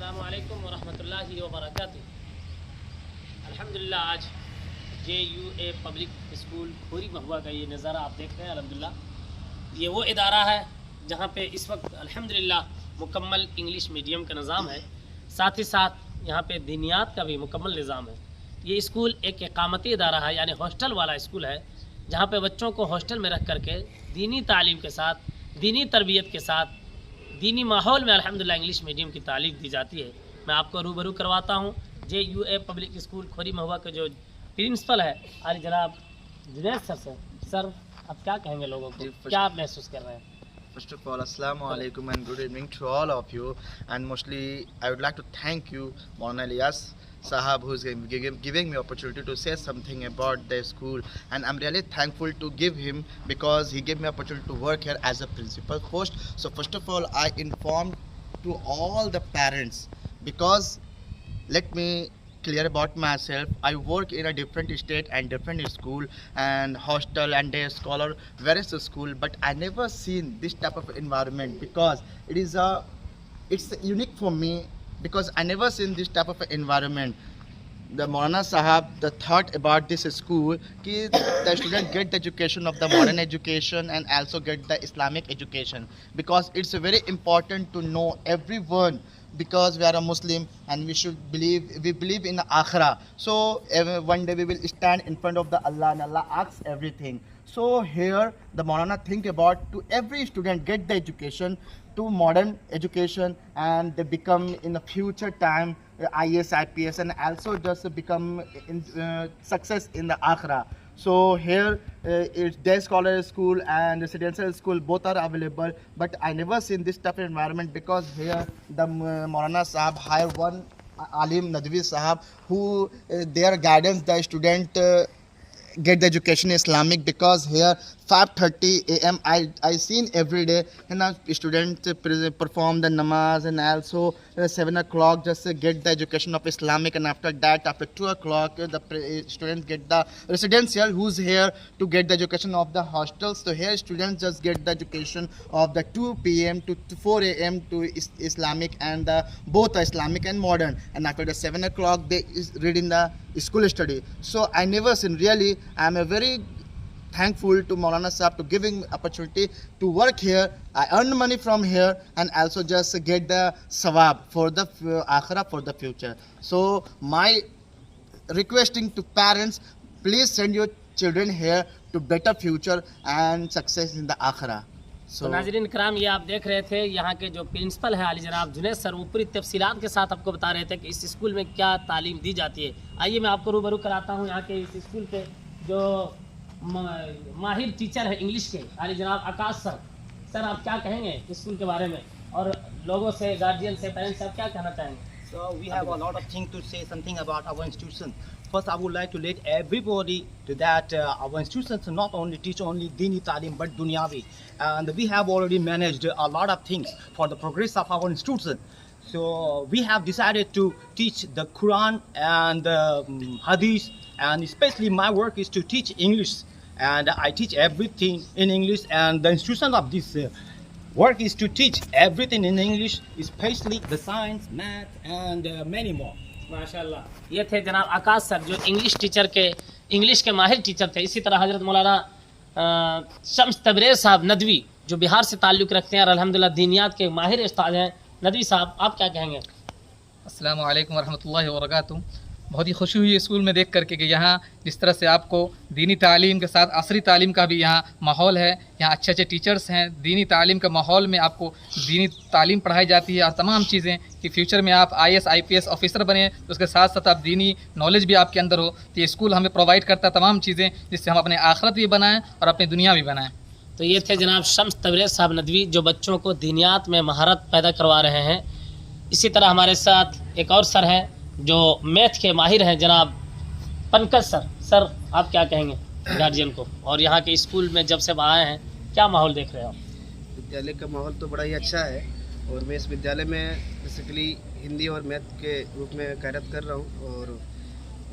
अस्सलामु अलैकुम वरहमतुल्लाहि वबरकातुहू। अल्हम्दुलिल्लाह आज JUA पब्लिक स्कूल खोरी महुआ का ये नज़ारा आप देख रहे हैं। अल्हम्दुलिल्लाह ये वो इदारा है जहाँ पे इस वक्त अल्हम्दुलिल्लाह मुकम्मल इंग्लिश मीडियम का निज़ाम है, साथ ही साथ यहाँ पे दीनियात का भी मुकम्मल निज़ाम है। ये स्कूल एक इकामती इदारा है, यानी हॉस्टल वाला स्कूल है, जहाँ पे बच्चों को हॉस्टल में रख करके दीनी तालीम के साथ, दीनी तरबियत के साथ, दीनी माहौल में अल्हम्दुलिल्लाह इंग्लिश मीडियम की तालीम दी जाती है। मैं आपको रूबरू करवाता हूँ JUA पब्लिक स्कूल खोरी महुआ के जो प्रिंसिपल है आली जनाब जुनैद सर से। सर आप क्या कहेंगे लोगों को, क्या आप महसूस कर रहे हैं? First of all, Assalamu alaikum and good evening to all of you. And mostly, I would like to thank you, Maulana Ilyas Sahab, who is giving me opportunity to say something about the school. And I'm really thankful to give him because he gave me opportunity to work here as a principal post. So first of all, I informed to all the parents because let me clear about myself. I work in a different state and different school and hostel and day scholar, various school, but I never seen this type of environment because it's unique for me because I never seen this type of environment. The Maulana Sahab, the thought about this school, ki the student get the education of the modern education and also get the Islamic education because it's very important to know everyone because we are a Muslim and we believe in Akhirah. So one day we will stand in front of the Allah and Allah asks everything. So here the Maulana think about to every student get the education to modern education and they become in the future time IAS, IPS and also just become success in the Akhirah. So here it's day scholar school and residential school both are available, but I never seen this type of environment because here the Maulana Sahab hire one Alim Nadwi Sahab who their guidance the student get the education Islamic because here 5:30 AM I seen every day and student perform the namaz and also 7 o'clock just get the education of Islamic and after that after 2 o'clock the students get the residential who's here to get the education of the hostels. So here students just get the education of the 2 PM to 4 AM to Islamic and both Islamic and modern and after the 7 o'clock they is reading the school study. So I never seen really I'm a very thankful to Maulana Sahab to giving opportunity to work here. I earn money from here and also just get the sawab for the akhirah for the future. So my requesting to parents, please send your children here to better future and success in the akhirah. तो नाज़रीन कराम ये आप देख रहे थे यहाँ के जो प्रिंसिपल है आली जनाब जुनैद सर, वो पूरी तफसीलात के साथ आपको बता रहे थे कि इस स्कूल में क्या तालीम दी जाती है। आइए मैं आपको रूबरू कराता हूँ यहाँ के इस स्कूल के जो माहिर टीचर है इंग्लिश के आली जनाब आकाश सर। सर आप क्या कहेंगे स्कूल के बारे में और लोगों से, गार्जियन से, पेरेंट्स से आप क्या कहना चाहेंगे? So we have a lot of things to say something about our institution. First, I would like to let everybody to that our institutions not only teach only Dini Talim but Dunyavi, and we have already managed a lot of things for the progress of our institution. So we have decided to teach the Quran and the Hadith, and especially my work is to teach English, and I teach everything in English, and the institution of this work is to teach everything in English, especially the science, math and many more. माशाल्लाह ये थे जनाब आकाश sir जो English के माहिर teacher थे। इसी तरह हज़रत मौलाना शम्स तबरेज़ साहब नदवी जो बिहार से ताल्लुक़ रखते हैं और अल्हम्दुलिल्लाह दीनियात के माहिर उस्ताद हैं। नदवी साहब आप क्या कहेंगे? अस्सलामु अलैकुम वरहमतुल्लाहि वबरकातुहू। बहुत ही खुशी हुई स्कूल में देख करके कि यहाँ जिस तरह से आपको दीनी तालीम के साथ असरी तालीम का भी यहाँ माहौल है, यहाँ अच्छे अच्छे टीचर्स हैं, दीनी तालीम के माहौल में आपको दीनी तालीम पढ़ाई जाती है और तमाम चीज़ें कि फ्यूचर में आप IAS IPS ऑफिसर बने तो उसके साथ साथ आप दीनी नॉलेज भी आपके अंदर हो। तो ये स्कूल हमें प्रोवाइड करता है तमाम चीज़ें जिससे हम अपने आखिरत भी बनाएँ और अपनी दुनिया भी बनाएँ। तो ये थे जनाब शम्स तबरेज़ साहब नदवी जो बच्चों को दीनियात में महारत पैदा करवा रहे हैं। इसी तरह हमारे साथ एक और सर हैं जो मैथ के माहिर हैं जनाब पंकज सर। सर आप क्या कहेंगे गार्जियन को और यहाँ के स्कूल में जब से आए हैं क्या माहौल देख रहे हो? विद्यालय का माहौल तो बड़ा ही अच्छा है और मैं इस विद्यालय में बेसिकली हिंदी और मैथ के रूप में कार्यरत कर रहा हूँ और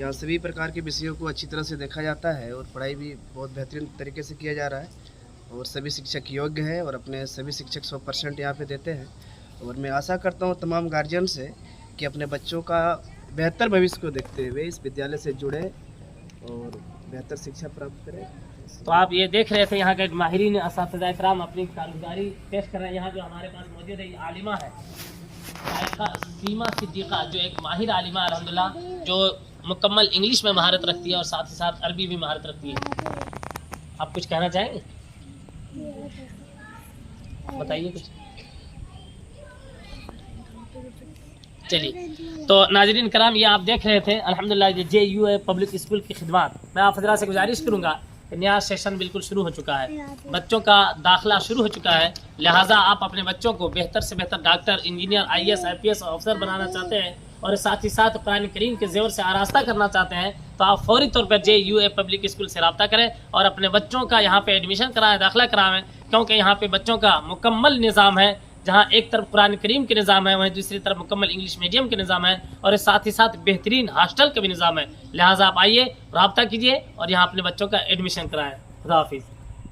यहाँ सभी प्रकार के विषयों को अच्छी तरह से देखा जाता है और पढ़ाई भी बहुत बेहतरीन तरीके से किया जा रहा है और सभी शिक्षक योग्य हैं और अपने सभी शिक्षक 100% यहाँ पे देते हैं और मैं आशा करता हूँ तमाम गार्जियन से कि अपने बच्चों का बेहतर भविष्य को देखते हुए इस विद्यालय से जुड़े और बेहतर शिक्षा प्राप्त करें। तो आप ये देख रहे थे यहाँ के माहिरीन असातिज़ा इकराम अपनी कारगुजारी पेश कर रहे हैं। यहाँ जो हमारे पास मौजूद है आलिमा है सीमा सिद्दीक़ा, जो एक माहिर आलिमा अल्हम्दुलिल्लाह, जो मुकम्मल इंग्लिश में महारत रखती है और साथ ही साथ अरबी भी महारत रखती है। आप कुछ कहना चाहेंगे? बताइए कुछ। चलिए, तो नाज़रीन कराम, ये आप देख रहे थे अल्हम्दुलिल्लाह JUA पब्लिक स्कूल की खिदमत। मैं आप हज़रात से गुजारिश करूँगा, नया सेशन बिल्कुल शुरू हो चुका है, बच्चों का दाखिला शुरू हो चुका है, लिहाजा आप अपने बच्चों को बेहतर से बेहतर डॉक्टर, इंजीनियर, IAS IPS अफसर बनाना चाहते हैं और साथ ही साथ कुरान करीम के ज़ेवर से आरास्ता करना चाहते हैं, तो आप फौरी तौर पर JUA पब्लिक स्कूल से रब्ता करें और अपने बच्चों का यहाँ पे एडमिशन कराएं, दाखिला कराएं, क्योंकि यहाँ पे बच्चों का मुकम्मल निज़ाम है, जहाँ एक तरफ कुरान करीम के निज़ाम है, वहीं दूसरी तरफ मुकम्मल इंग्लिश मीडियम के निज़ाम है और साथ ही साथ बेहतरीन हॉस्टल का भी निज़ाम है। लिहाजा आप आइए, रब्ता कीजिए और यहाँ अपने बच्चों का एडमिशन कराएं। खुदा हाफिज़।